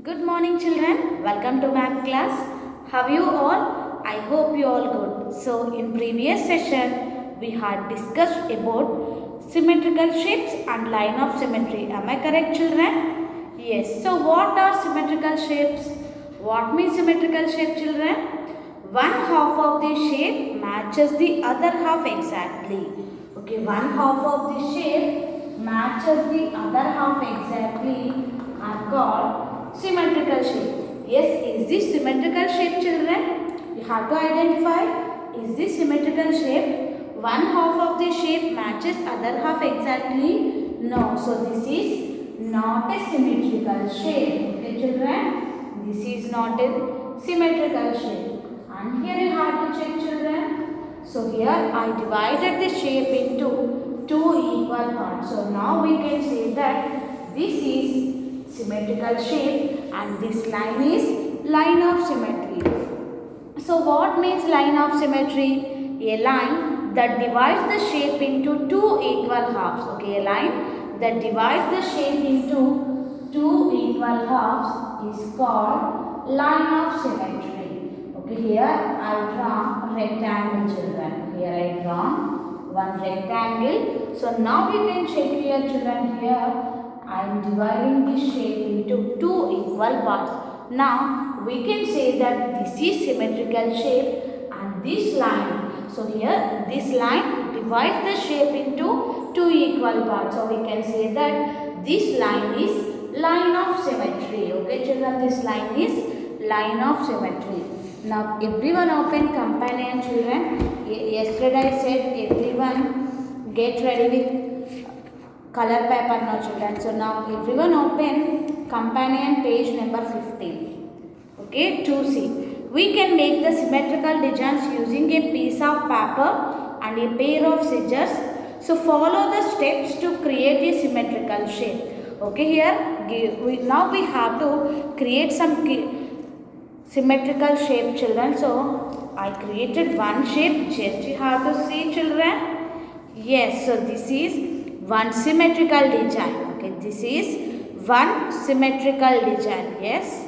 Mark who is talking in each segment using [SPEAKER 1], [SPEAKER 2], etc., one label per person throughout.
[SPEAKER 1] Good morning children, welcome to math class. How you all? I hope you all good. So in previous session we had discussed about symmetrical shapes and line of symmetry. Am I correct children? Yes. So what are symmetrical shapes? What means symmetrical shape children? One half of the shape matches the other half exactly. Okay, one half of the shape matches the other half exactly are called symmetrical shape. Yes, is this symmetrical shape children? You have to identify, is this symmetrical shape? One half of the shape matches other half exactly? No. So this is not a symmetrical shape. Okay children? This is not a symmetrical shape. And here you have to check children. So here I divided the shape into two equal parts. So now we can say that this is symmetrical shape and this line is line of symmetry. So what means line of symmetry? A line that divides the shape into two equal halves. Okay, a line that divides the shape into two equal halves is called line of symmetry. Okay, here I draw rectangle children. Here I draw one rectangle. So now we can check here children. Here I am dividing this shape into two equal parts. Now we can say that this is symmetrical shape and this line. So here this line divides the shape into two equal parts. So we can say that this line is line of symmetry. Okay children, this line is line of symmetry. Now everyone open companion children. Yesterday I said everyone get ready with color paper now children. So now everyone open companion page number 15. Okay, 2C. We can make the symmetrical designs using a piece of paper and a pair of scissors. So follow the steps to create a symmetrical shape. Okay, here now we have to create some symmetrical shape children. So I created one shape. Just you have to see children. Yes, so this is one symmetrical design. Okay, this is one symmetrical design. Yes,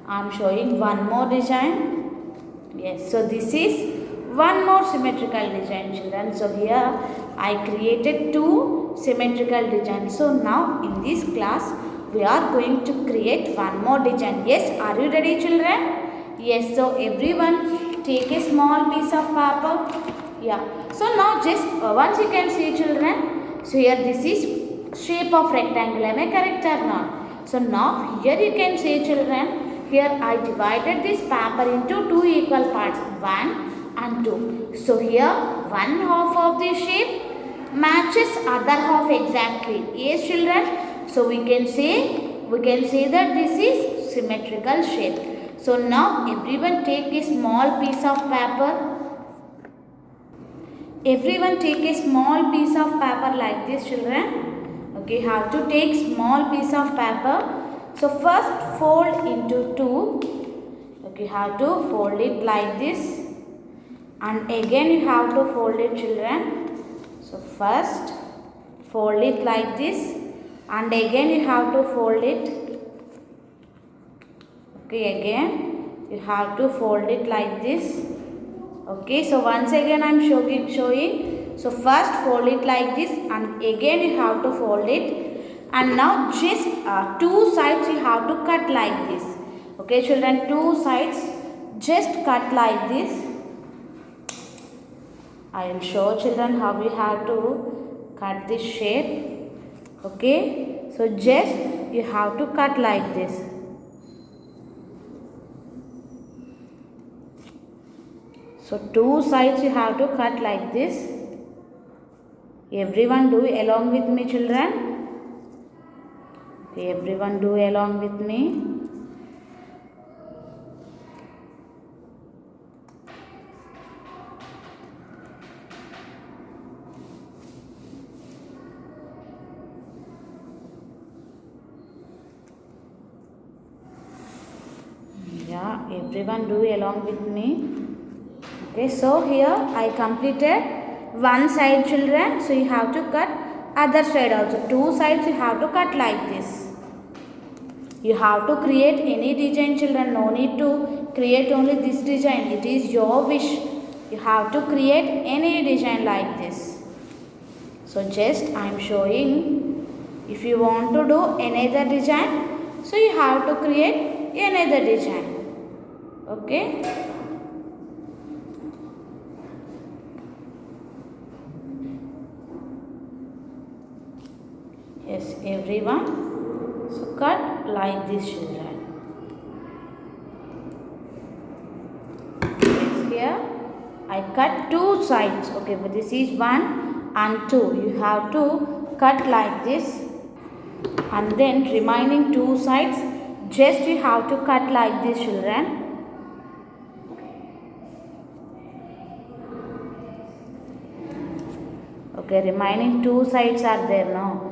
[SPEAKER 1] I am showing one more design. Yes, so this is one more symmetrical design children. So here I created two symmetrical designs. So now in this class we are going to create one more design. Yes, are you ready children? Yes, so everyone take a small piece of paper. Yeah, so now just once you can see children. So here this is shape of rectangle. Am I correct or not? So now here you can see children. Here I divided this paper into two equal parts. 1 and 2. So here one half of the shape matches other half exactly. Yes children. So we can say that this is symmetrical shape. So now everyone take a small piece of paper. Everyone take a small piece of paper like this children. Okay, have to take small piece of paper. So first fold into two. Okay, have to fold it like this. And again you have to fold it children. So first fold it like this. And again you have to fold it. Okay, again you have to fold it like this. Okay, so once again I am showing. So first fold it like this and again you have to fold it. And now just two sides you have to cut like this. Okay children, two sides just cut like this. I will show children how we have to cut this shape. Okay, so just you have to cut like this. So two sides you have to cut like this. Everyone do along with me children. Okay, everyone do along with me. Yeah, everyone do along with me. Okay, so here I completed one side children. So you have to cut other side also. Two sides you have to cut like this. You have to create any design, children. No need to create only this design. It is your wish. You have to create any design like this. So just I am showing. If you want to do another design, so you have to create another design. Okay. Yes, everyone. So cut like this, children. Yes, here I cut two sides. Okay, but this is 1 and 2. You have to cut like this, and then remaining two sides just you have to cut like this, children. Okay, remaining two sides are there now.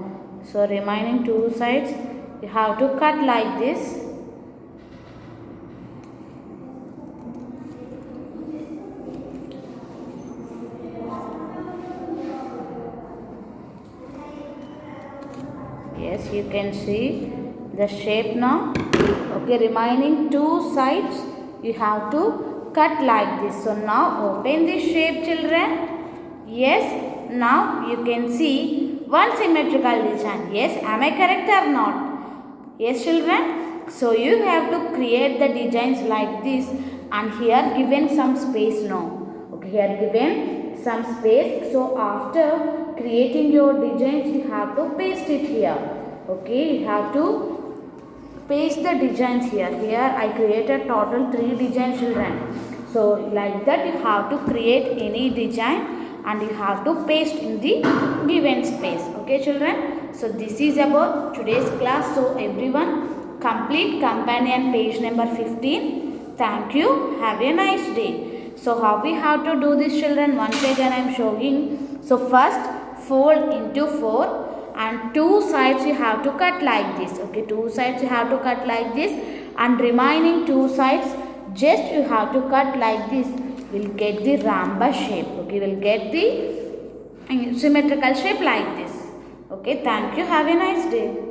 [SPEAKER 1] So remaining two sides you have to cut like this. Yes, you can see the shape now. Okay, remaining two sides you have to cut like this. So now open this shape, children. Yes, now you can see one symmetrical design. Yes, am I correct or not? Yes, children. So you have to create the designs like this, and here given some space now. Okay, here given some space. So after creating your designs, you have to paste it here. Okay, you have to paste the designs here. Here I created total 3 designs, children. So like that you have to create any design and you have to paste in the given space. Okay, children. So this is about today's class. So everyone complete companion page number 15. Thank you. Have a nice day. So how we have to do this, children? Once again I am showing. So first fold into 4 and two sides you have to cut like this. Okay, two sides you have to cut like this, and remaining two sides just you have to cut like this. We'll get the rhombus shape. Okay, we'll get the symmetrical shape like this. Okay, thank you. Have a nice day.